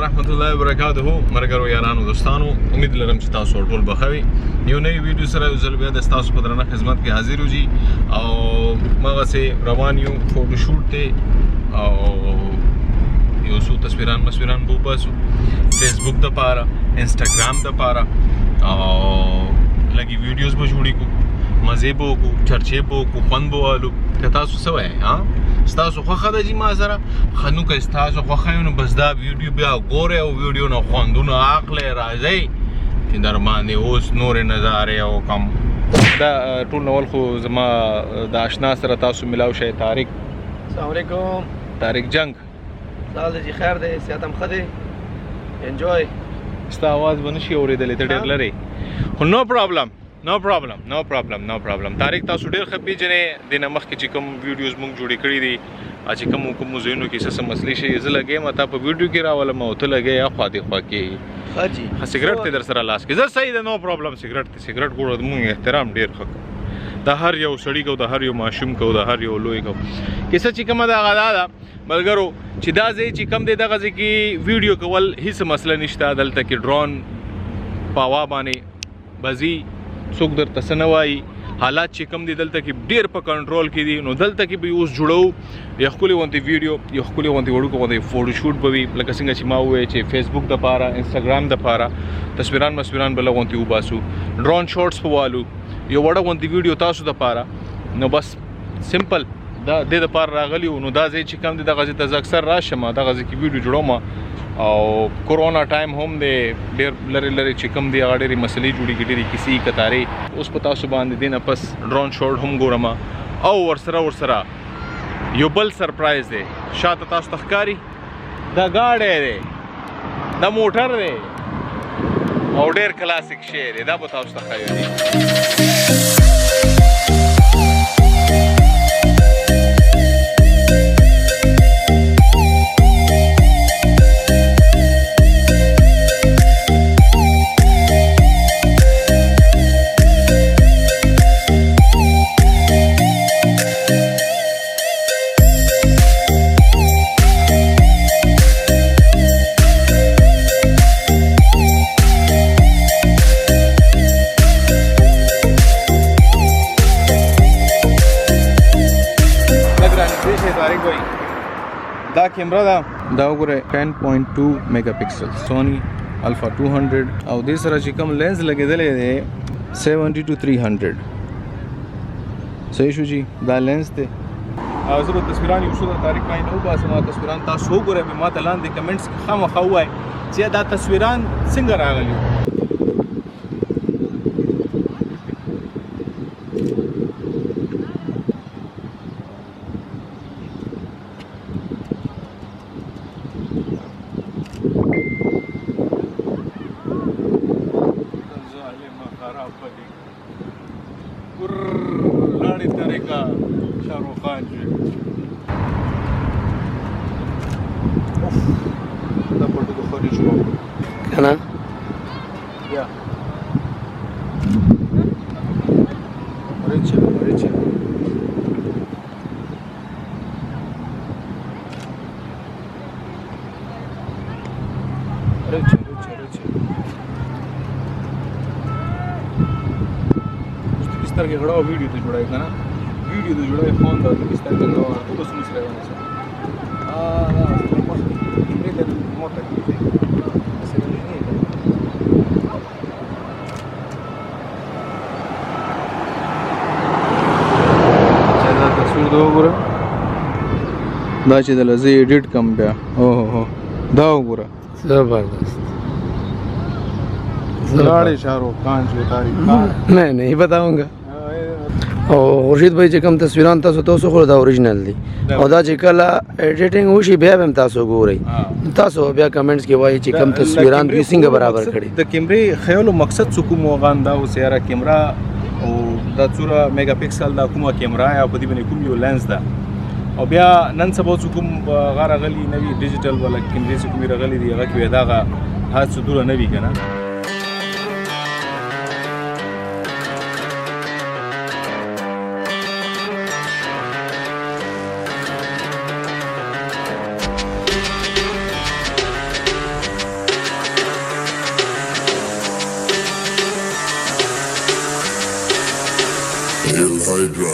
ورحمت الله وبرکاته. مرګرو یارانو دوستانو، امید لرم چې تاسو ټول بخوي. یو نوی ویډیو سره یو ځل بیا د تاسو په درنه خدمت کې حاضر یو او مغه سي روان یو فوټو شوټ ته او یو څو تصویران بو باسو فیسبوک د پاره، انستګرام د پاره او لګي ویډیوز به جوړی کو، مزه بو کو، چرچې بو کو، خوند بو والو. که تاسو سوې ها ستاسو خوخه د جی ما سره خنو که ستاسو خوخه نو بس دا ویډیو بیا ګوره او ویډیو نو خوندونه عقل راځي چې در باندې اوس نور نظاره او کم دا ټول نول خو زما د آشنا سره تاسو ملاو شي. طارق، السلام علیکم. طارق جنگ سال دې خیر دی، صحت هم ښه دی، انجوای. ستا आवाज بنشي اورېدلې ته ډېر لري خو نو پرابلم. طارق تاسو ډېر ښه پیژنې د نمخ کې چې کوم ویډیوز مونږ جوړې کړي دي چې کوم زینو کې څه مسلې شي زه لګې ما ته په ویډیو کې راولم او ته لګې یا خوا دې خوا کې حاجی سیګریټ ته در سره لاس کې زه صحیح ده، نو پرابلم. سیګریټ ګوره مونږ احترام ډېر ښه د هر یو سړي کو، د هر یو ماشوم کو، د هر یو لوی کو کیسه چې کومه دا غلا ده ملګرو چې دا ځای چې کم دی دغه ځای کې ویډیو کول هیڅ مسله نشته. دلته کې ډرون په هوا باندې بځي، څوک درته څه نه وایي. حالات چې کم دي دلته کې ډېر په کنټرول کې دي. نو دلته کې به اوس جوړو یو ښکلې غوندې ویډیو، یو ښکلې غوندې وړوکې غوندې فوټو شوټ به وي، لکه څنګه چې ما وویل چې فیسبوک دپاره، انسټاګرام دپاره تصویران به لږ غوندې وباسو، ډرون شاټس به والو، یو وړه غوندې ویډیو تاسو دپاره. نو بس سمپل دا دې دپاره راغلي وو. نو دا ځای چې کم دی دغه ځای ته زه اکثر راشم، دغه ځای کې ویډیو جوړوم او کورونا ټایم هم دی، ډېر لرې چې کم دی هغه ډېرې مسلې جوړېږي، ډېرې کیسې کتارې. اوس په تاسو باندې دې نه پس ډرون شاټ هم ګورم او ورسره یو بل سرپرایز دی. شاته تاسو ته ښکاري دا ګاډی دی، دا موټر دی او ډېر کلاسیک شی دی. دا به تاسو ته ښایي دا کیمرا دا وګوره 10.2 میگا پکسل سونی الفا 200 او دې سره چې کوم لینز لګیدلې دی 70 to 300 صحیح شو جی. دا لینز ته زه به تصویران یو څو د طارق باندې نو باسم. تصویران تاسو وګورئ، ما ته لاندې کمنټس کې خامخا ووایئ چې دا تصویران څنګه راغلي. لاړې طریقه شاهرخ خان چې دا پټو د خوري شو کنه یا ریچه किस तरह के घड़ा वीडियो तो जुड़ा है ना, वीडियो तो जुड़ा है फोन था तो किस तरह के घड़ा तो बस मुझे रहेगा ना सर इतने तक मोटा ऐसे नहीं है चला तस्वीर दो पूरा دا چې د لزه ایډیټ کم بیا اوه دا وګوره زبردست लाड़े शाहरुख खान जो तारीख मैं नहीं बताऊंगा. او خورشید بھائی چې کوم تصویران تاسو خو دا اوریجنل دي او دا چې کله ایډیټینګ وشي بیا هم تاسو ګورئ، تاسو بیا کمنټس کې وایي چې کوم تصویران دوی څنګه برابر کړي. د کیمرې خیال او مقصد څه کوم وغان دا او سیاره کیمرا او دا 4 میگا پکسل دا کومه کیمرا یا په دې باندې کوم یو لینز دا او بیا نن سبا څه کوم غاره غلي نوی ډیجیټل ولا کیمرې څه کوم غلي دی هغه کې دا هڅه دوره نوی کنه. Hill Hydra.